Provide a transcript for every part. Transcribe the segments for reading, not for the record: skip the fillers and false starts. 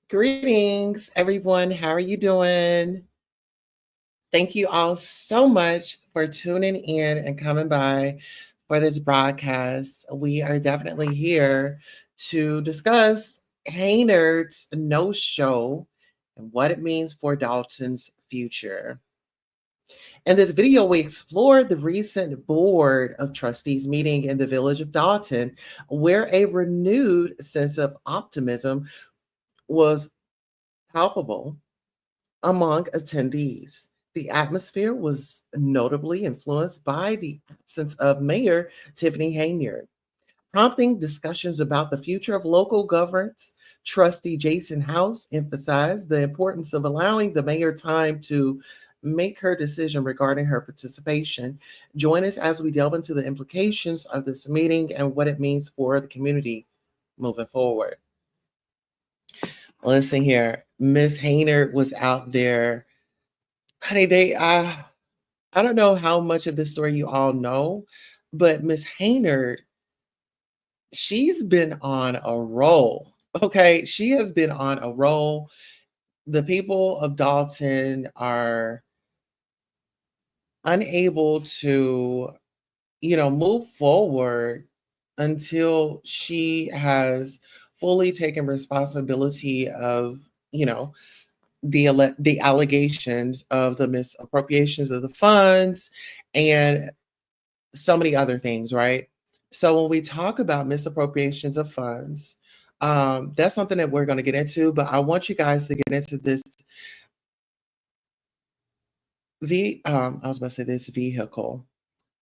Greetings, everyone. How are you doing? Thank you all so much for tuning in and coming by for this broadcast. We are definitely here to discuss Haynard's no show and what it means for Dalton's future. In this video, we explored the recent Board of Trustees meeting in the Village of Dolton, where a renewed sense of optimism was palpable among attendees. The atmosphere was notably influenced by the absence of Mayor Tiffany Haynier, prompting discussions about the future of local governance. Trustee Jason House emphasized the importance of allowing the mayor time to make her decision regarding her participation. Join us as we delve into the implications of this meeting and what it means for the community moving forward. Listen here, Miss Hayner was out there. Honey, I don't know how much of this story you all know, but Miss Haynard, she's been on a roll. Okay, she has been on a roll. The people of Dalton are unable to, move forward until she has fully taken responsibility of, you know, the allegations of the misappropriations of the funds and so many other things, right? So when we talk about misappropriations of funds, that's something that we're going to get into, but I want you guys to get into this I was about to say this vehicle.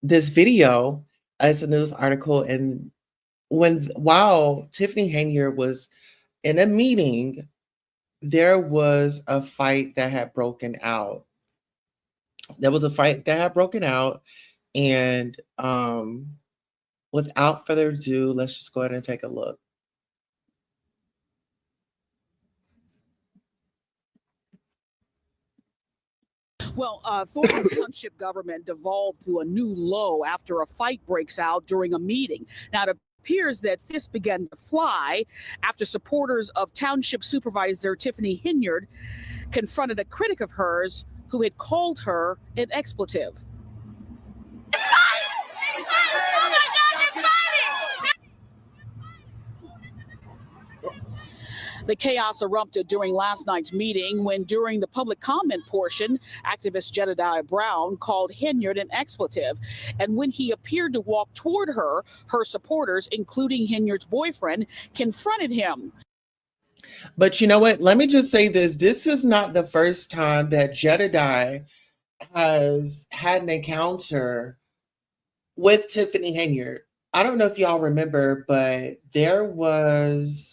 This video is a news article, and while Tiffany Haynier was in a meeting, there was a fight that had broken out. And without further ado, let's just go ahead and take a look. Well, Thornton Township government devolved to a new low after a fight breaks out during a meeting. Now, it appears that fists began to fly after supporters of Township Supervisor Tiffany Hinyard confronted a critic of hers who had called her an expletive. The chaos erupted during last night's meeting when, during the public comment portion, activist Jedediah Brown called Hinyard an expletive. And when he appeared to walk toward her, her supporters, including Hinyard's boyfriend, confronted him. But you know what? Let me just say this. This is not the first time that Jedediah has had an encounter with Tiffany Hayniard. I don't know if y'all remember, but there was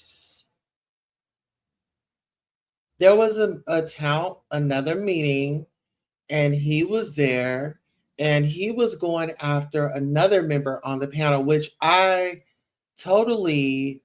another meeting, and he was there, and he was going after another member on the panel, which I totally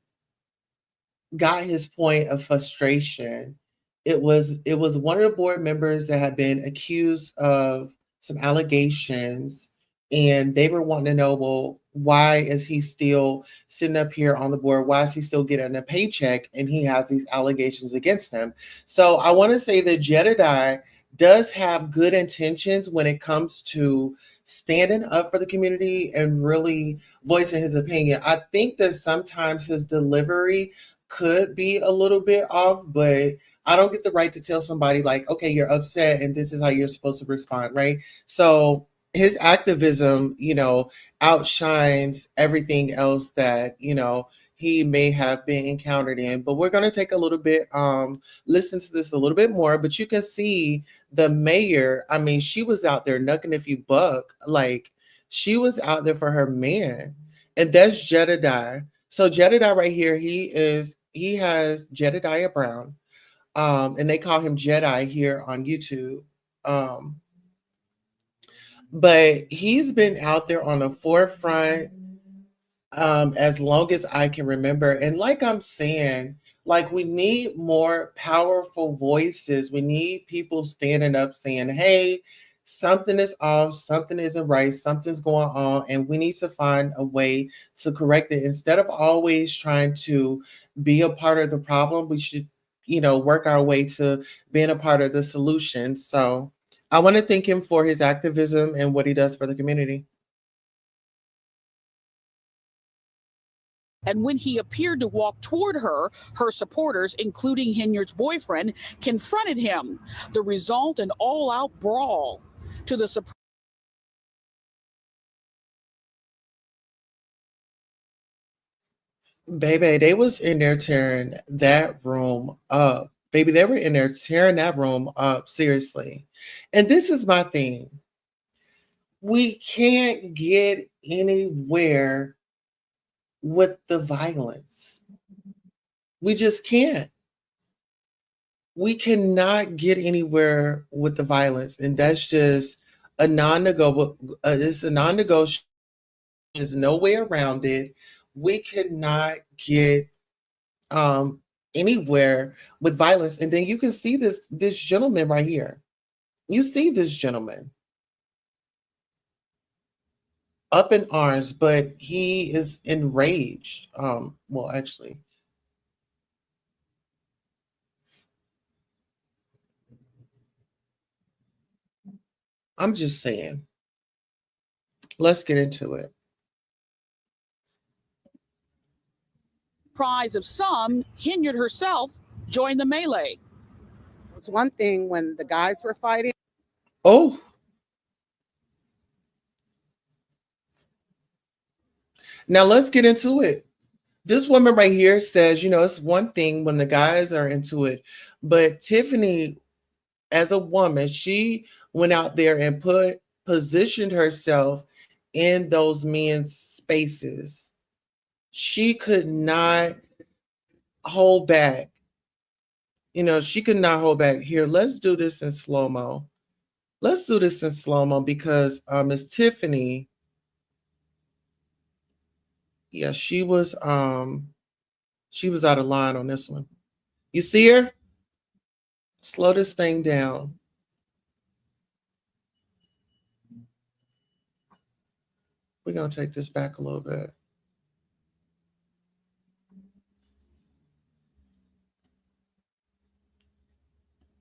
got his point of frustration. It was one of the board members that had been accused of some allegations, and they were wanting to know, well, why is he still sitting up here on the board? Why is he still getting a paycheck and he has these allegations against him? So I want to say that Jedediah does have good intentions when it comes to standing up for the community and really voicing his opinion. I think that sometimes his delivery could be a little bit off, but I don't get the right to tell somebody like, okay, you're upset and this is how you're supposed to respond, right? So his activism, outshines everything else that, he may have been encountered in. But we're going to take a little bit, listen to this a little bit more, but you can see the mayor, I mean, she was out there knucking if you buck, like she was out there for her man. And that's Jedediah. So Jedediah right here, he has Jedediah Brown, and they call him Jedi here on YouTube. But he's been out there on the forefront as long as I can remember. And like I'm saying, like we need more powerful voices. We need people standing up saying, hey, something is off, something isn't right, something's going on, and we need to find a way to correct it. Instead of always trying to be a part of the problem, we should work our way to being a part of the solution. So I want to thank him for his activism and what he does for the community. And when he appeared to walk toward her, her supporters, including Hinyard's boyfriend, confronted him. The result, an all-out brawl. To the surprise, Baby, they was in there tearing that room up. Baby, they were in there tearing that room up, seriously. And this is my thing. We can't get anywhere with the violence. We just can't. We cannot get anywhere with the violence. And that's just a non-negotiable. It's a non-negotiable. There's no way around it. We cannot get um anywhere with violence. And then you can see this gentleman right here. You see this gentleman up in arms, but he is enraged. Well, actually, I'm just saying, let's get into it. of some, Hinyard herself joined the melee. It was one thing when the guys were fighting. Oh, now let's get into it. This woman right here says, it's one thing when the guys are into it, but Tiffany, as a woman, she went out there and positioned herself in those men's spaces. She could not hold back. She could not hold back. Here, let's do this in slow-mo. Let's do this in slow-mo because Miss Tiffany, yeah, she was out of line on this one. You see her? Slow this thing down. We're going to take this back a little bit.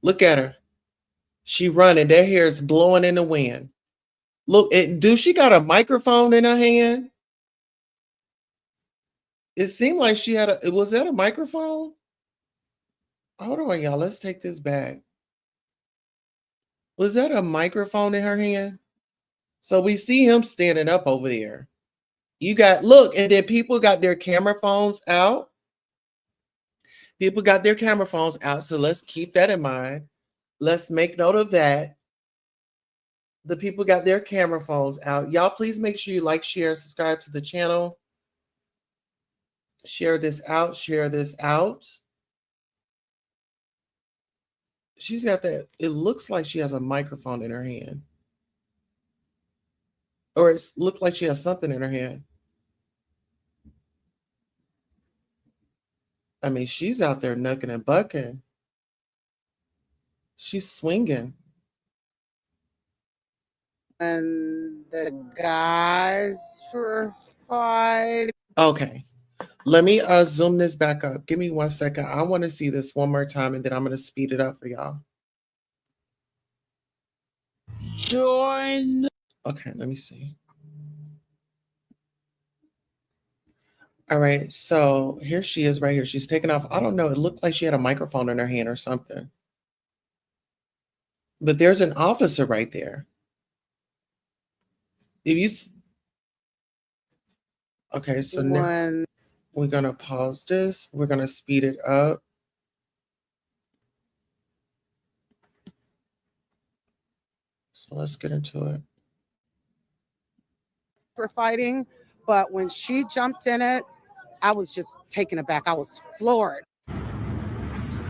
Look at her. She running. Their hair is blowing in the wind. Look, she got a microphone in her hand? It seemed like she had was that a microphone? Hold on, y'all. Let's take this back. Was that a microphone in her hand? So we see him standing up over there. Look, and then people got their camera phones out. People got their camera phones out. So let's keep that in mind. Let's make note of that. The people got their camera phones out. Y'all, please make sure you like, share, subscribe to the channel. Share this out. Share this out. She's got that. It looks like she has a microphone in her hand. Or it looks like she has something in her hand. I mean, she's out there knucking and bucking. She's swinging. And the guys were fighting. Okay. Let me zoom this back up. Give me 1 second. I want to see this one more time, and then I'm going to speed it up for y'all. Join. Okay, let me see. All right, so here she is right here. She's taking off. I don't know. It looked like she had a microphone in her hand or something. But there's an officer right there. Okay, so now we're going to pause this. We're going to speed it up. So let's get into it. We're fighting, but when she jumped in it, I was just taken aback. I was floored.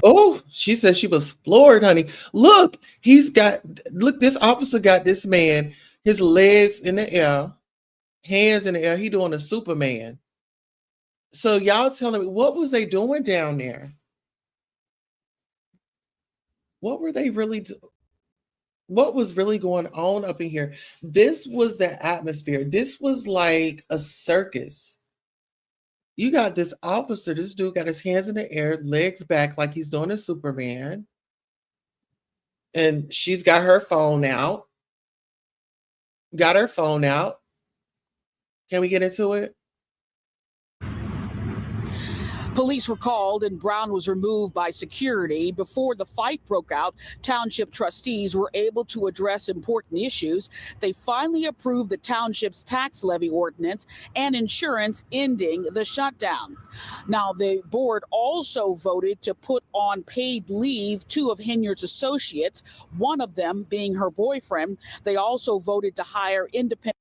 Oh, she said she was floored, honey. Look, this officer got this man, his legs in the air, hands in the air. He doing a Superman. So y'all telling me, what was they doing down there? What were they really doing? What was really going on up in here? This was the atmosphere. This was like a circus. You got this officer, this dude got his hands in the air, legs back like he's doing a Superman. And she's got her phone out. Got her phone out. Can we get into it? Police were called and Brown was removed by security. Before the fight broke out, township trustees were able to address important issues. They finally approved the township's tax levy ordinance and insurance, ending the shutdown. Now, the board also voted to put on paid leave two of Henyard's associates, one of them being her boyfriend. They also voted to hire independent.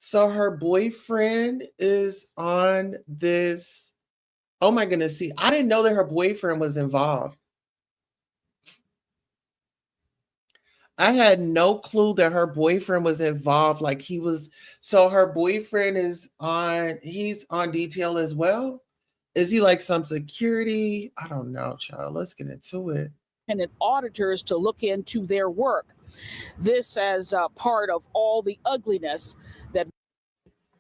So her boyfriend is on this. Oh my goodness. See, I didn't know that her boyfriend was involved. I had no clue that her boyfriend was involved. Like he was. So her boyfriend he's on detail as well. Is he like some security? I don't know, child. Let's get into it. Auditors to look into their work. This as part of all the ugliness that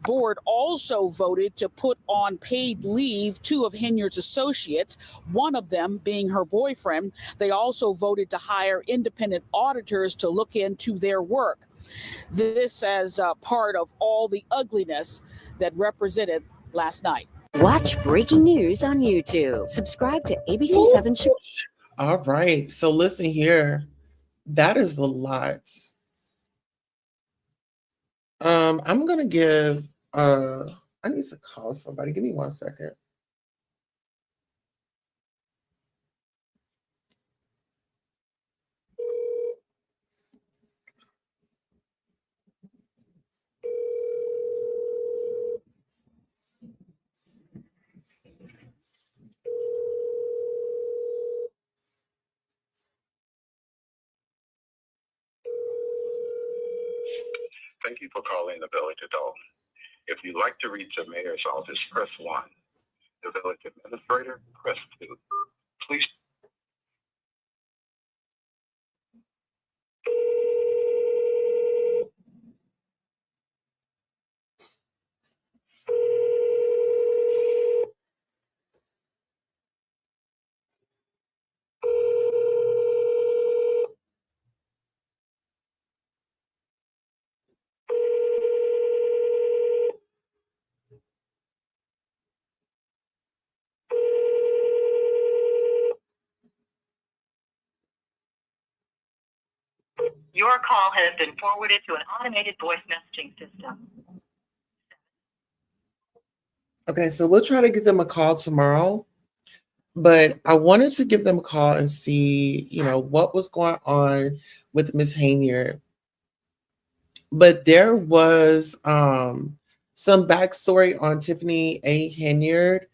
board also voted to put on paid leave two of Henyard's associates, one of them being her boyfriend. They also voted to hire independent auditors to look into their work. This as part of all the ugliness that represented last night. Watch breaking news on YouTube. Subscribe to ABC7 Show. All right. So listen here. That is a lot. I'm gonna give I need to call somebody. Give me 1 second. Thank you for calling the Village of Dolton. If you'd like to reach the mayor's office, press 1. The village administrator, press 2. Please. Your call has been forwarded to an automated voice messaging system. Okay, so we'll try to get them a call tomorrow. But I wanted to give them a call and see, what was going on with Miss Henyard. But there was some backstory on Tiffany A. Henyard.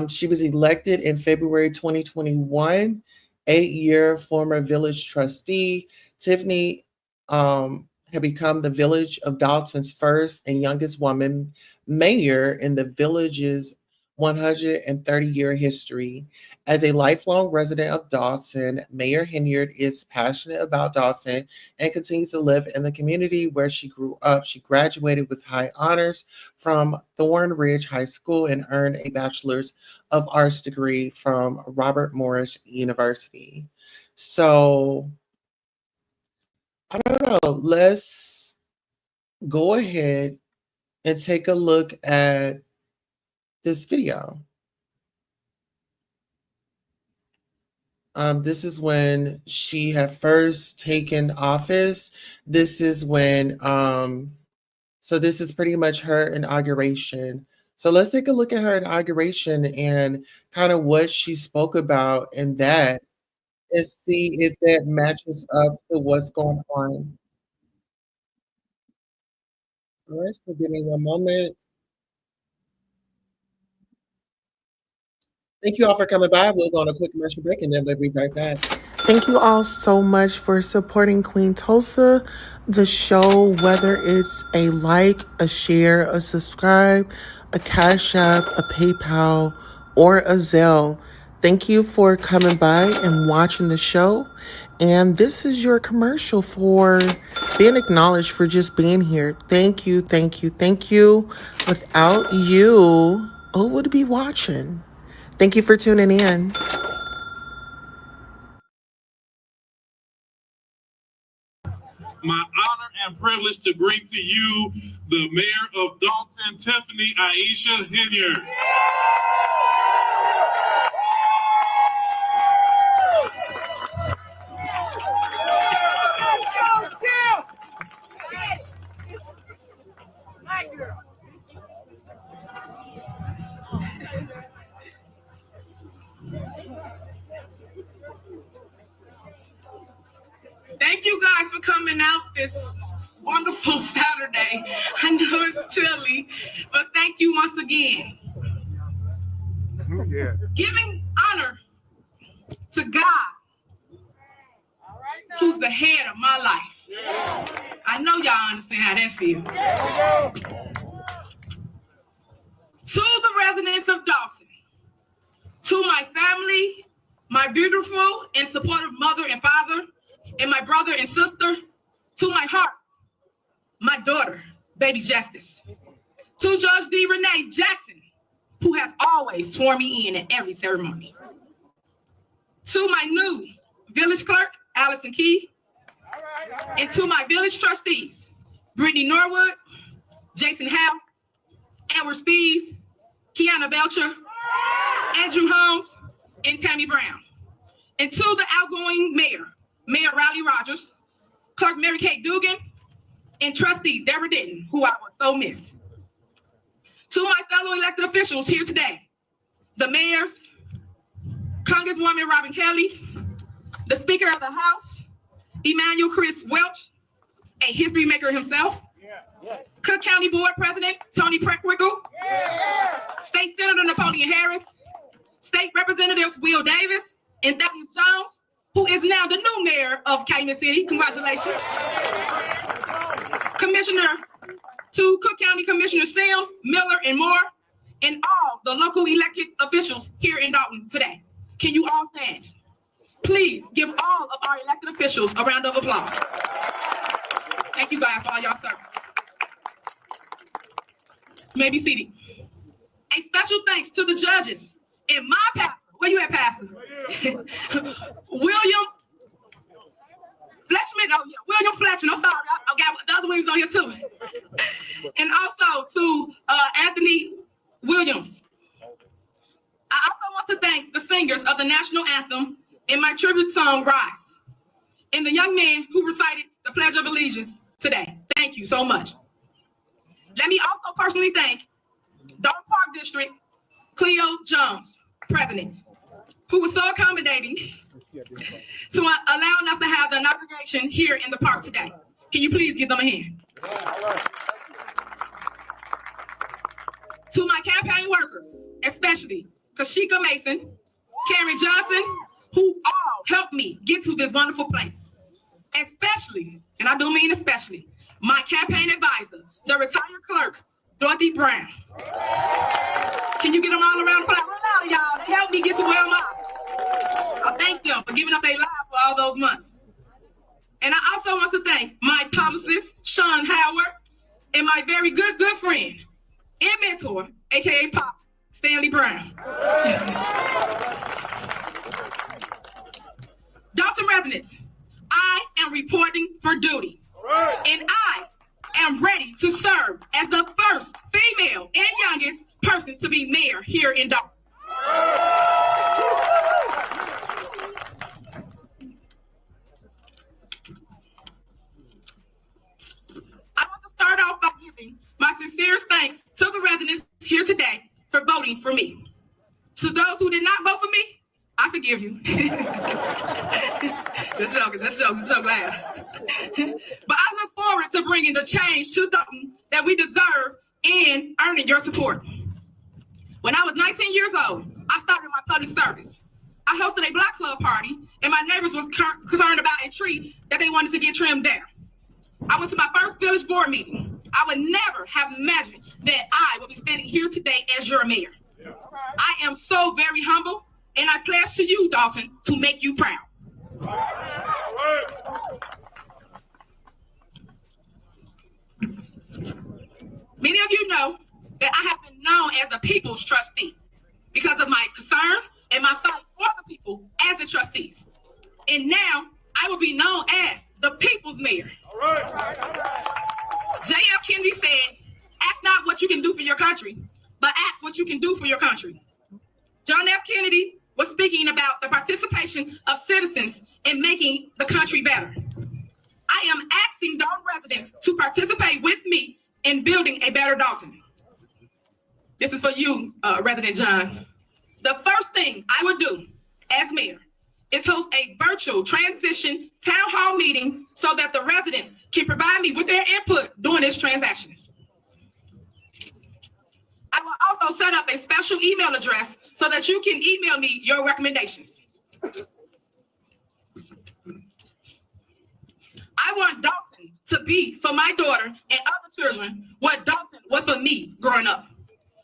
She was elected in February 2021, 8-year former village trustee. Tiffany had become the Village of Dolton's first and youngest woman mayor in the village's 130-year history. As a lifelong resident of Dolton, Mayor Henyard is passionate about Dolton and continues to live in the community where she grew up. She graduated with high honors from Thornridge High School and earned a Bachelor's of Arts degree from Robert Morris University. So, I don't know. Let's go ahead and take a look at this video. This is when she had first taken office. This is when, so this is pretty much her inauguration. So let's take a look at her inauguration and kind of what she spoke about in that and see if that matches up to what's going on. All right, so give me 1 moment. Thank you all for coming by. We'll go on a quick commercial break and then we'll be right back. Thank you all so much for supporting Queen Tulsa, the show, whether it's a like, a share, a subscribe, a Cash App, a PayPal, or a Zelle. Thank you for coming by and watching the show. And this is your commercial for being acknowledged for just being here. Thank you, thank you, thank you. Without you, who would be watching? Thank you for tuning in. My honor and privilege to bring to you the Mayor of Dolton, Tiffany Aisha Hilliard. Thank you guys for coming out this wonderful Saturday. I know it's chilly, but thank you once again. Yeah. Giving honor to God, who's the head of my life. Yeah. I know y'all understand how that feels. Yeah. To the residents of Dolton, to my family, my beautiful and supportive mother and father, and my brother and sister, to my heart, my daughter, baby Justice, to Judge D. Renee Jackson, who has always sworn me in at every ceremony, to my new village clerk, Allison Key, and to my village trustees, Brittany Norwood, Jason House, Edward Steves, Kiana Belcher, Andrew Holmes, and Tammy Brown, and to the outgoing mayor, Mayor Riley Rogers, Clerk Mary Kate Dugan, and Trustee Deborah Denton, who I would so miss. To my fellow elected officials here today, the mayors, Congresswoman Robin Kelly, the Speaker of the House, Emmanuel Chris Welch, a history maker himself, Cook County Board President Tony Preckwinkle, State Senator Napoleon Harris, State Representatives Will Davis and Thaddeus Jones, who is now the new mayor of Calumet City. Congratulations. To Cook County Commissioner Sims, Miller, and Moore, and all the local elected officials here in Dolton today. Can you all stand? Please give all of our elected officials a round of applause. Thank you guys for all y'all service. You may be seated. A special thanks to the judges and my pastor. Where you at, Pastor? William Fletchman. Oh, yeah, William Fletchman. I'm sorry. I got the other Williams on here, too. And also to Anthony Williams. I also want to thank the singers of the national anthem in my tribute song, Rise, and the young man who recited the Pledge of Allegiance today. Thank you so much. Let me also personally thank Dolton Park District, Cleo Jones, President, who was so accommodating to allowing us to have the inauguration here in the park today. Can you please give them a hand? To my campaign workers, especially Kashika Mason, Karen Johnson, who all helped me get to this wonderful place. Especially, and I do mean especially, my campaign advisor, the retired clerk, Dorothy Brown. Can you get them all around the place? Real loud, y'all. They helped me get to where I'm at. I thank them for giving up their lives for all those months. And I also want to thank my publicist, Sean Howard, and my very good friend and mentor, AKA Pop, Stanley Brown. Dolton residents, I am reporting for duty. And I am ready to serve as the first female and youngest person to be mayor here in Dolton. I want to start off by giving my sincerest thanks to the residents here today for voting for me. To those who did not vote for me, I forgive you. Just joking, laugh. But I look forward to bringing the change to Dolton that we deserve and earning your support. When I was 19 years old, I started my public service. I hosted a block club party, and my neighbors was concerned about a tree that they wanted to get trimmed down. I went to my first village board meeting. I would never have imagined that I would be standing here today as your mayor. I am so very humble, and I pledge to you, Dolton, to make you proud. Many of you know that I have been known as the people's trustee because of my concern and my fight for the people as the trustees. And now I will be known as the people's mayor. All right. J.F. Kennedy said, ask not what you can do for your country, but ask what you can do for your country. John F. Kennedy was speaking about the participation of citizens in making the country better. I am asking Dalton residents to participate with me in building a better Dalton. This is for you, Resident John. The first thing I would do as mayor is host a virtual transition town hall meeting so that the residents can provide me with their input during this transaction. I will also set up a special email address so that you can email me your recommendations. I want Dalton to be for my daughter and other children what Dalton was for me growing up.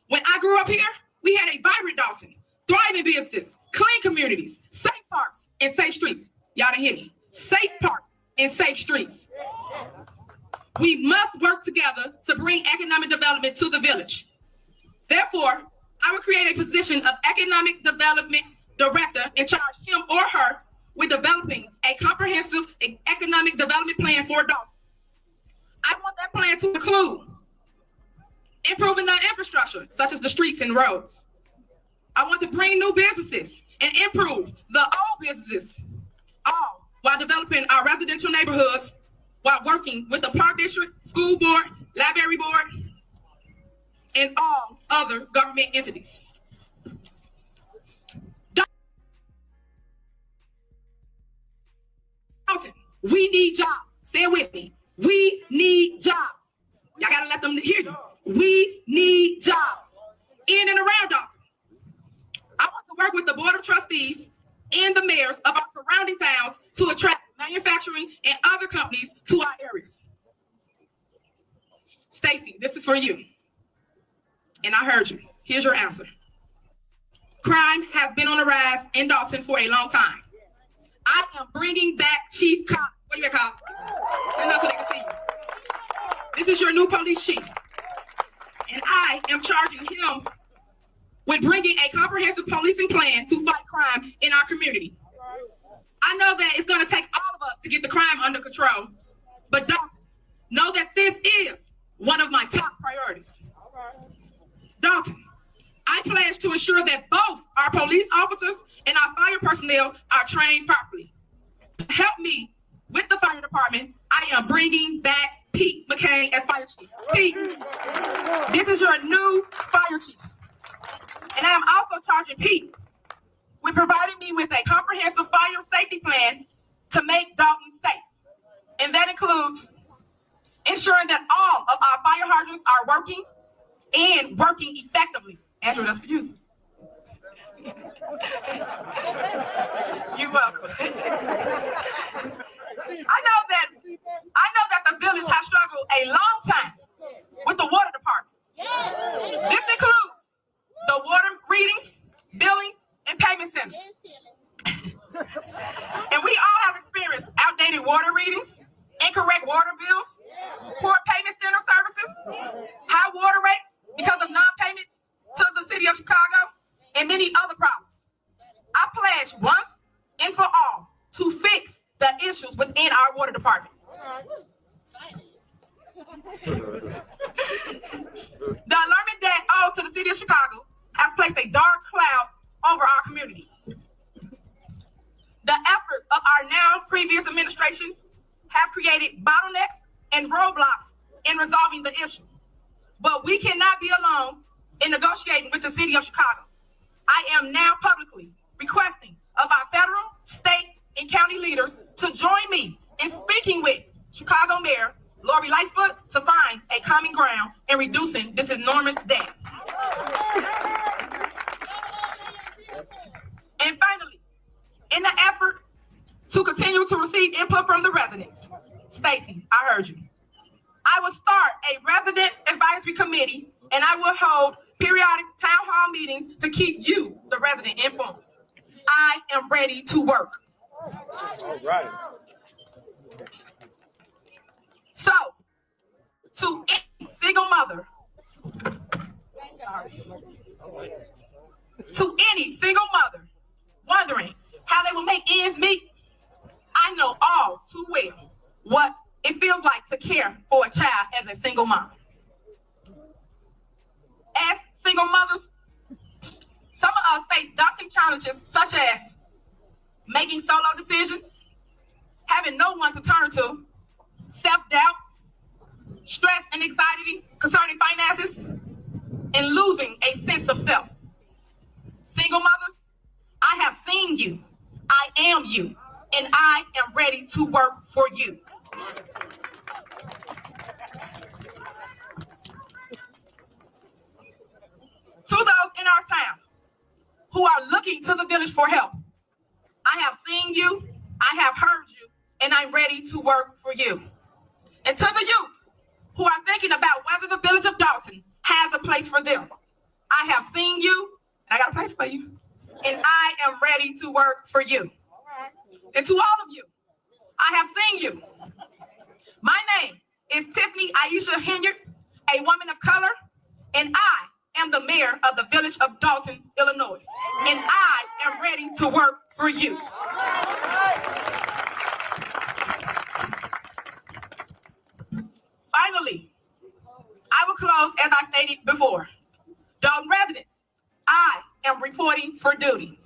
When I grew up here, we had a vibrant Dalton, thriving businesses, clean communities, safe parks, and safe streets. Y'all didn't hear me. Safe parks and safe streets. We must work together to bring economic development to the village. Therefore, I will create a position of economic development director and charge him or her with developing a comprehensive economic development plan for Dalton. I want that plan to include improving the infrastructure, such as the streets and roads. I want to bring new businesses and improve the old businesses, all while developing our residential neighborhoods, while working with the park district, school board, library board, and all other government entities. Dalton, we need jobs. Say it with me. We need jobs. Y'all gotta let them hear you. We need jobs in and around Dalton. I want to work with the Board of Trustees and the mayors of our surrounding towns to attract manufacturing and other companies to our areas. Stacy, this is for you. And I heard you. Here's your answer. Crime has been on the rise in Dalton for a long time. I am bringing back Chief Cop. Where you at, Cop? Stand up so they can see you. This is your new police chief. And I am charging him with bringing a comprehensive policing plan to fight crime in our community. I know that it's going to take all of us to get the crime under control, but Dalton, know that this is one of my top priorities. Dalton, I pledge to ensure that both our police officers and our fire personnel are trained properly. To help me with the fire department, I am bringing back Pete McCain as fire chief. Pete, this is your new fire chief. And I am also charging Pete with providing me with a comprehensive fire safety plan to make Dalton safe. And that includes ensuring that all of our fire hydrants are working and working effectively. Andrew, that's for you. You're welcome. I know that the village has struggled a long time with the water department. This includes the water readings, billings, and payment centers. And we all have experienced outdated water readings, incorrect water bills, poor payment center services, high water rates because of non-payments to the city of Chicago, and many other problems. I pledge once and for all to fix the issues within our water department. The alarming debt owed to the city of Chicago has placed a dark cloud over our community. The efforts of our now previous administrations have created bottlenecks and roadblocks in resolving the issue. But we cannot be alone in negotiating with the city of Chicago. I am now publicly requesting of our federal, state, and county leaders to join me in speaking with Chicago Mayor Lori Lightfoot to find a common ground in reducing this enormous debt. And finally, in the effort to continue to receive input from the residents, Stacy, I heard you. I will start a residents advisory committee, and I will hold periodic town hall meetings to keep you, the resident, informed. I am ready to work. All right. So, to any single mother, To any single mother wondering how they will make ends meet, I know all too well what it feels like to care for a child as a single mom. As single mothers, some of us face daunting challenges such as making solo decisions, having no one to turn to, self-doubt, stress and anxiety concerning finances, and losing a sense of self. Single mothers, I have seen you, I am you, and I am ready to work for you. To those in our town who are looking to the village for help, I have seen you, I have heard you, and I'm ready to work for you. And to the youth who are thinking about whether the Village of Dolton has a place for them, I have seen you, and I got a place for you, and I am ready to work for you. And to all of you, I have seen you. My name is Tiffany Aisha Henyard, a woman of color, and I am the mayor of the Village of Dolton, Illinois, and I am ready to work for you. Finally, I will close as I stated before. Dolton residents, I am reporting for duty,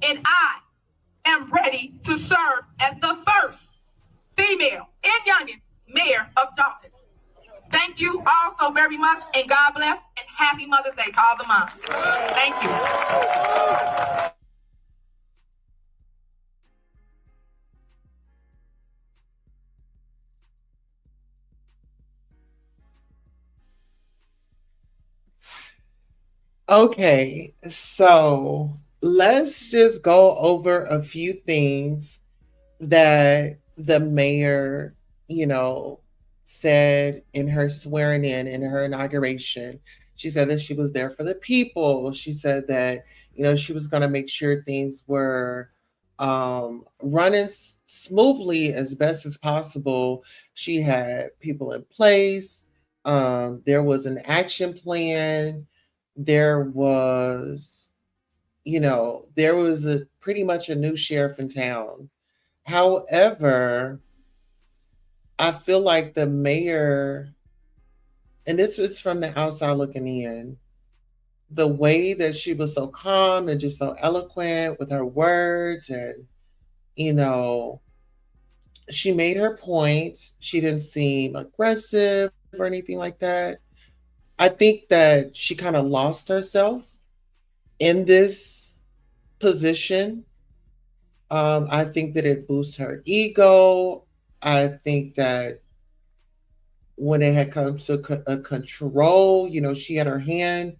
and I am ready to serve as the first female and youngest mayor of Dolton. Thank you all so very much, and God bless, and happy Mother's Day to all the moms. Thank you. Okay, so let's just go over a few things that the mayor, you know, said in her swearing in her inauguration. She said that she was there for the people. She said that, she was going to make sure things were running smoothly as best as possible. She had people in place. There was an action plan. There was, there was a pretty much a new sheriff in town. However, I feel like the mayor, and this was from the outside looking in, the way that she was so calm and just so eloquent with her words, and, you know, she made her points. She didn't seem aggressive or anything like that. I think that she kind of lost herself in this position. I think that it boosts her ego. I think that when it had come to a control, she had her hand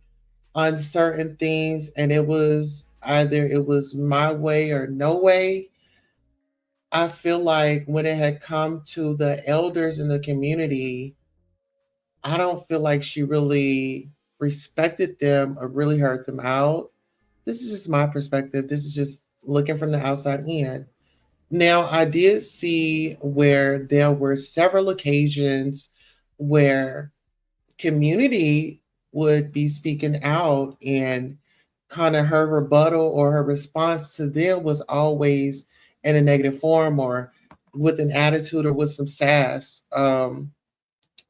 on certain things, and it was either it was my way or no way. I feel like when it had come to the elders in the community, I don't feel like she really respected them or really heard them out. This is just my perspective. This is just looking from the outside in. Now, I did see where there were several occasions where community would be speaking out, and kind of her rebuttal or her response to them was always in a negative form or with an attitude or with some sass.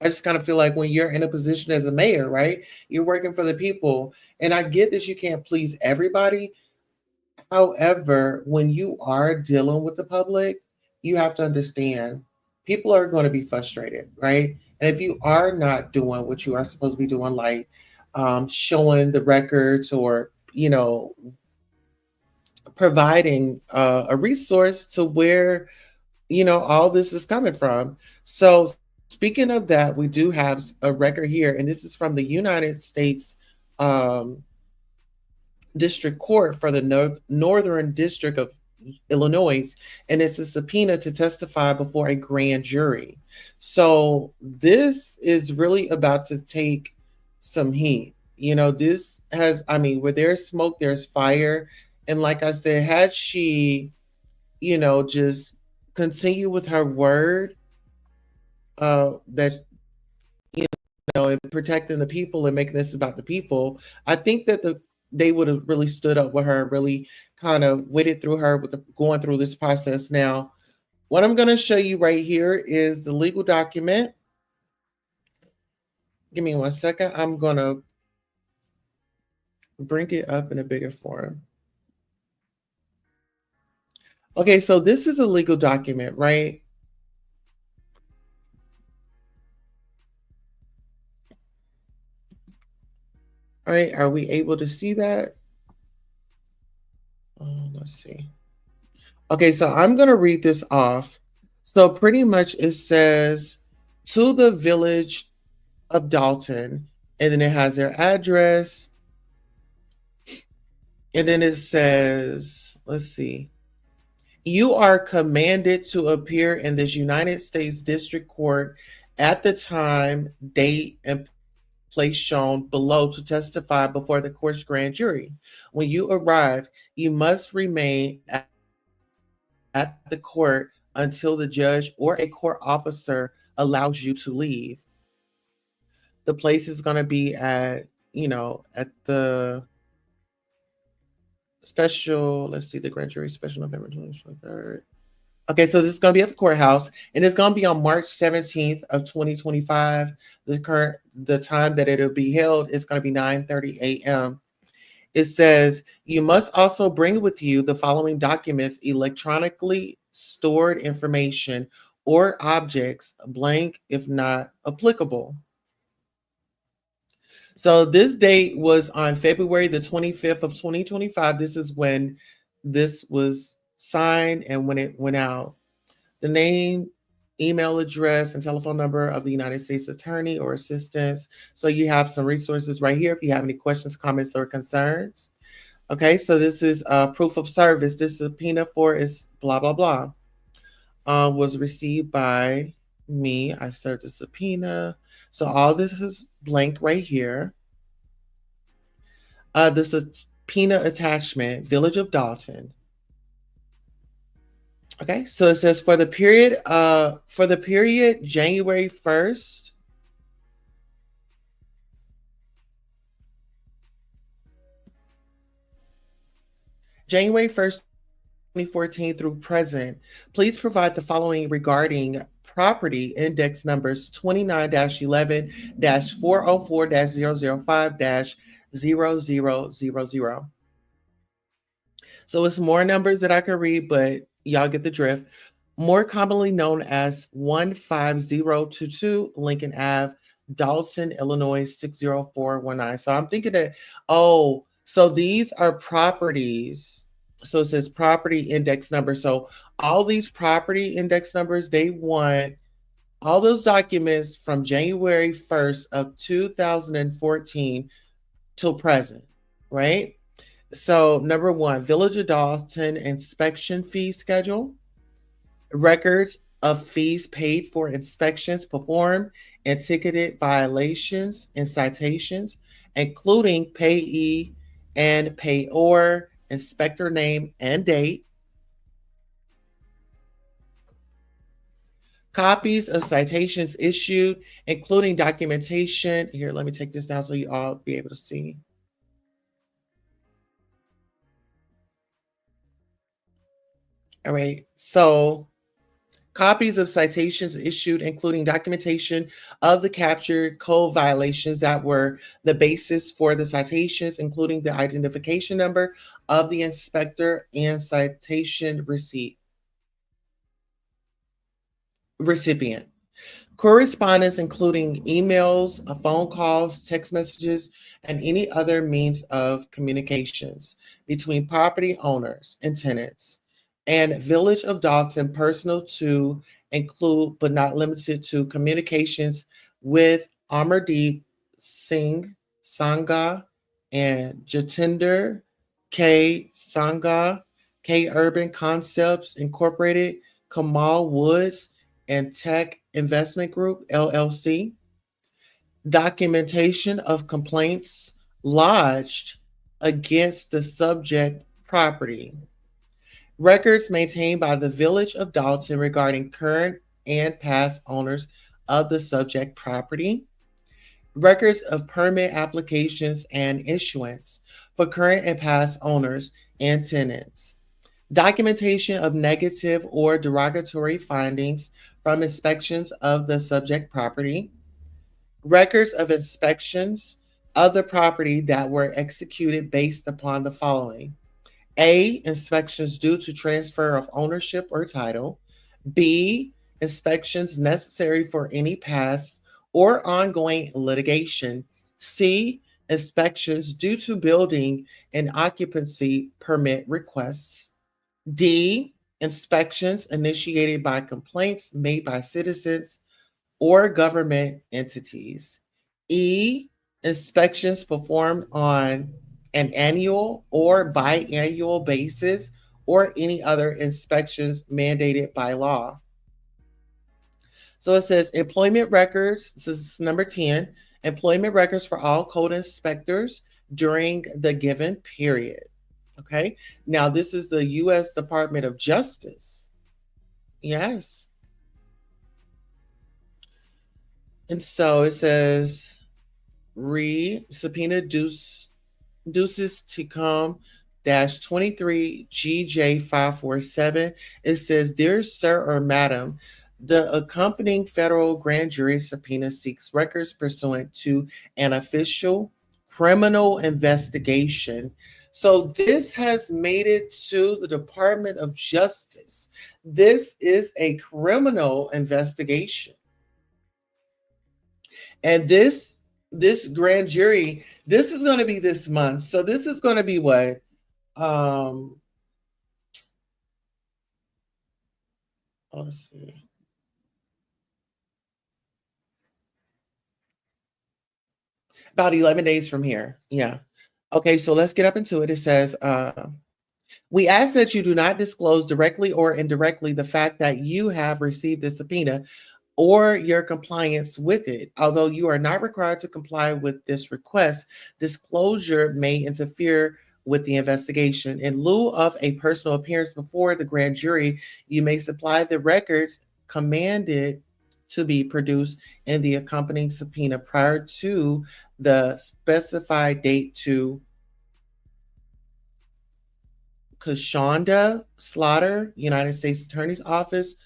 I just kind of feel like when you're in a position as a mayor, right? You're working for the people. And I get that you can't please everybody. However, when you are dealing with the public, you have to understand people are going to be frustrated, right? And if you are not doing what you are supposed to be doing, like showing the records or, providing a resource to where, all this is coming from. So, speaking of that, we do have a record here, and this is from the United States District Court for the Northern District of Illinois, and it's a subpoena to testify before a grand jury. So this is really about to take some heat. This has, where there's smoke, there's fire. And like I said, had she, just continue with her word, that and protecting the people and making this about the people, I think that they would have really stood up with her, really kind of waited through her with going through this process. Now, what I'm going to show you right here is the legal document. Give me 1 second. I'm going to bring it up in a bigger form. Okay, so this is a legal document, right? All right, are we able to see that? Let's see. Okay, so I'm going to read this off. So pretty much it says, to the Village of Dolton, and then it has their address. And then it says, let's see. You are commanded to appear in this United States District Court at the time, date, and place shown below to testify before the court's grand jury. When you arrive, you must remain at the court until the judge or a court officer allows you to leave. The place is going to be at, at the special, let's see, the grand jury special November 23rd. Okay, so this is going to be at the courthouse, and it's going to be on March 17th of 2025. The time that it'll be held is going to be 9:30 a.m. It says, you must also bring with you the following documents: electronically stored information or objects, blank if not applicable. So this date was on February the 25th of 2025. This is when this was signed and when it went out. The name, email address, and telephone number of the United States Attorney or assistants. So you have some resources right here if you have any questions, comments, or concerns. Okay, so this is proof of service. This subpoena for is blah, blah, blah. Was received by me. I served a subpoena. So all this is blank right here. The subpoena attachment, Village of Dolton. Okay, so it says for the period January 1st. January 1st, 2014 through present, please provide the following regarding property index numbers 29-11-404-005-0000. So it's more numbers that I could read, but y'all get the drift. More commonly known as 15022 Lincoln Ave, Dalton, Illinois 60419. So I'm thinking that, so these are properties. So it says property index number. So all these property index numbers, they want all those documents from January 1st of 2014 till present, right? So number one, Village of Dolton inspection fee schedule, records of fees paid for inspections performed and ticketed violations and citations, including payee and payor, inspector name and date, copies of citations issued, including documentation. Here, let me take this down so you all be able to see. All right, so copies of citations issued, including documentation of the captured code violations that were the basis for the citations, including the identification number of the inspector and citation recipient. Correspondence, including emails, phone calls, text messages, and any other means of communications between property owners and tenants, and Village of Dolton personal to include, but not limited to, communications with Amardeep Singh Sangha and Jatinder K. Sangha, K. Urban Concepts Incorporated, Kamal Woods, and Tech Investment Group, LLC. Documentation of complaints lodged against the subject property. Records maintained by the Village of Dolton regarding current and past owners of the subject property. records of permit applications and issuance for current and past owners and tenants, documentation of negative or derogatory findings from inspections of the subject property, records of inspections of the property that were executed based upon the following: A, inspections due to transfer of ownership or title; B, inspections necessary for any past or ongoing litigation; C, inspections due to building and occupancy permit requests; D, inspections initiated by complaints made by citizens or government entities; E, inspections performed on an annual or biannual basis, or any other inspections mandated by law. So it says employment records. This is number 10. Employment records for all code inspectors during the given period. Okay. Now, this is the U.S. Department of Justice. Yes. And so it says subpoena deuces Tecum -23 GJ 547. It says, Dear Sir or Madam, the accompanying federal grand jury subpoena seeks records pursuant to an official criminal investigation. So this has made it to the Department of Justice. This is a criminal investigation. And this grand jury, this is going to be this month. So this is going to be what? Let's see. About 11 days from here. Yeah. Okay, so let's get up into it. It says, we ask that you do not disclose directly or indirectly the fact that you have received the subpoena or your compliance with it. Although you are not required to comply with this request, disclosure may interfere with the investigation. In lieu of a personal appearance before the grand jury, you may supply the records commanded to be produced in the accompanying subpoena prior to the specified date to Kashonda Slaughter, United States Attorney's Office,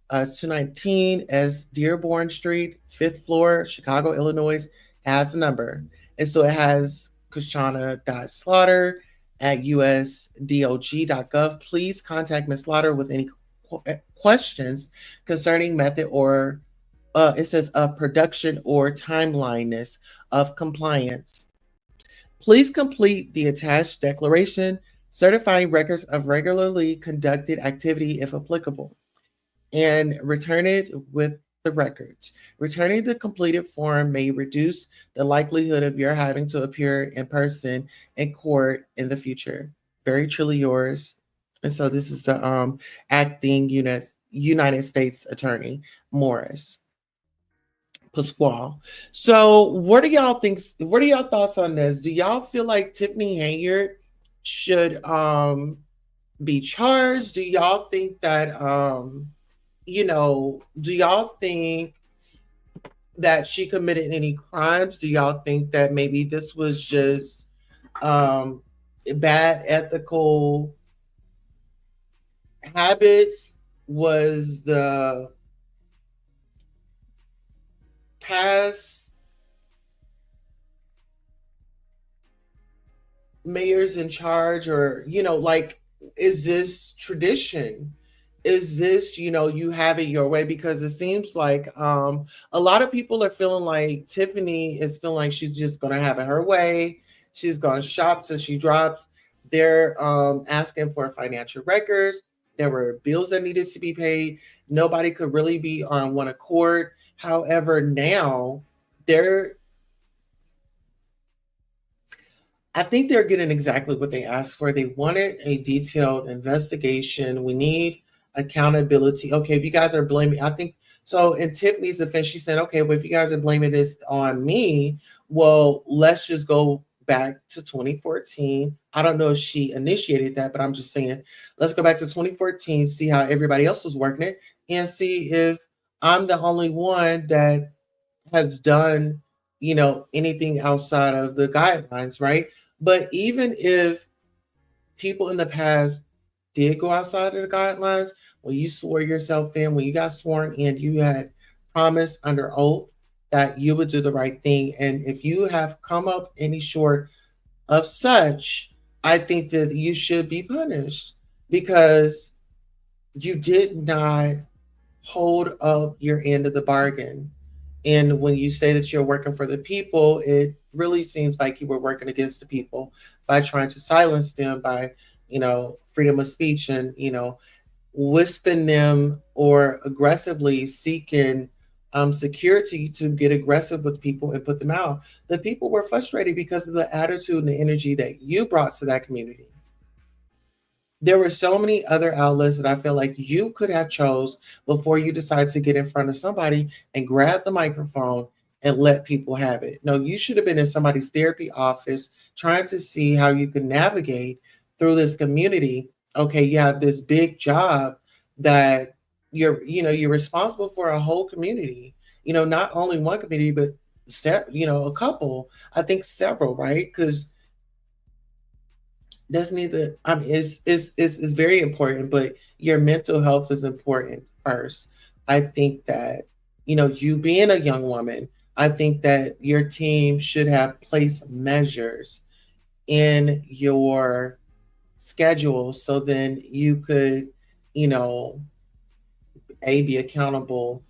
219 S Dearborn Street, 5th floor, Chicago, Illinois, has a number. And so it has Kashana.Slaughter at usdog.gov. Please contact Ms. Slaughter with any questions concerning method or it says of production or timeliness of compliance. Please complete the attached declaration certifying records of regularly conducted activity if applicable, and return it with the records. Returning the completed form may reduce the likelihood of your having to appear in person in court in the future. Very truly yours. And so this is the acting United States Attorney Morris Pasquale. So what do y'all think? What are y'all thoughts on this? Do y'all feel like Tiffany Hayard should be charged? Do y'all think that do y'all think that she committed any crimes? Do y'all think that maybe this was just bad ethical habits? Was the past mayors in charge, or is this tradition? Is this you have it your way? Because it seems like a lot of people are feeling like Tiffany is feeling like she's just gonna have it her way. She's gonna shop till she drops. They're asking for financial records. There were bills that needed to be paid. Nobody could really be on one accord. However, now I think they're getting exactly what they asked for. They wanted a detailed investigation. We need accountability. Okay, if you guys are blaming, I think so. In Tiffany's defense, she said, okay, well, if you guys are blaming this on me, well, let's just go back to 2014. I don't know if she initiated that, but I'm just saying, let's go back to 2014, see how everybody else was working it, and see if I'm the only one that has done anything outside of the guidelines, right? But even if people in the past did go outside of the guidelines, when you swore yourself in, when you got sworn in, you had promised under oath that you would do the right thing. And if you have come up any short of such, I think that you should be punished because you did not hold up your end of the bargain. And when you say that you're working for the people, it really seems like you were working against the people by trying to silence them by, freedom of speech and, wisping them or aggressively seeking security to get aggressive with people and put them out. The people were frustrated because of the attitude and the energy that you brought to that community. There were so many other outlets that I feel like you could have chose before you decided to get in front of somebody and grab the microphone and let people have it. No, you should have been in somebody's therapy office trying to see how you could navigate through this community. Okay, you have this big job that you're responsible for a whole community. Not only one community, but a couple. I think several, right? Because that's neither. I mean, it's very important, but your mental health is important first. I think that you being a young woman, I think that your team should have placed measures in your schedule so then you could, you know, A, be accountable,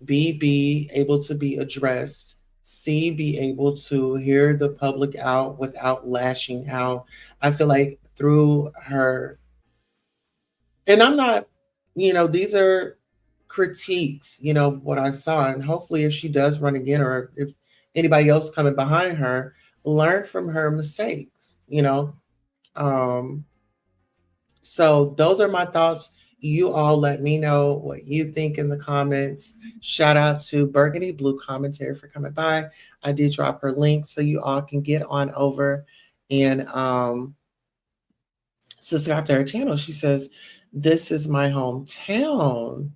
B, be able to be addressed, C, be able to hear the public out without lashing out. I feel like through her, and I'm not, these are critiques, what I saw. And hopefully, if she does run again or if anybody else coming behind her, learn from her mistakes, Um, So those are my thoughts. You all let me know what you think in the comments. Shout out to Burgundy Blue Commentary for coming by. I did drop her link so you all can get on over and subscribe to her channel. She says, "This is my hometown.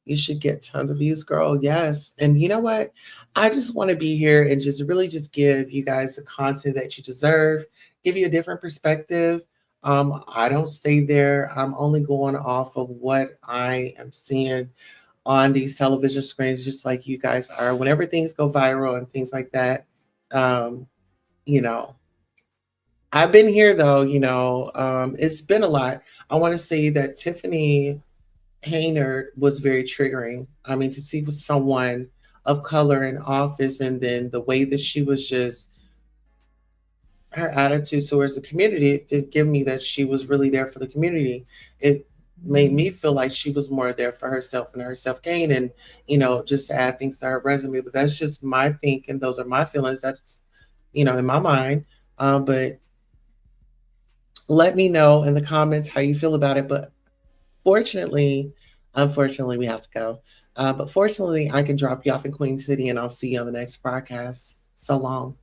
You should get tons of views, girl." Yes. And you know what? I just want to be here and just really just give you guys the content that you deserve, give you a different perspective. I don't stay there. I'm only going off of what I am seeing on these television screens, just like you guys are. Whenever things go viral and things like that, um, you know, I've been here though, it's been a lot. I want to say that Tiffany Haynard was very triggering. I mean, to see someone of color in office and then the way that she was just, her attitude towards the community, it did give me that she was really there for the community. It made me feel like she was more there for herself and her self gain and, just to add things to her resume. But that's just my thinking. Those are my feelings. That's, in my mind. But let me know in the comments how you feel about it. But unfortunately, we have to go. But fortunately, I can drop you off in Queen City and I'll see you on the next broadcast. So long.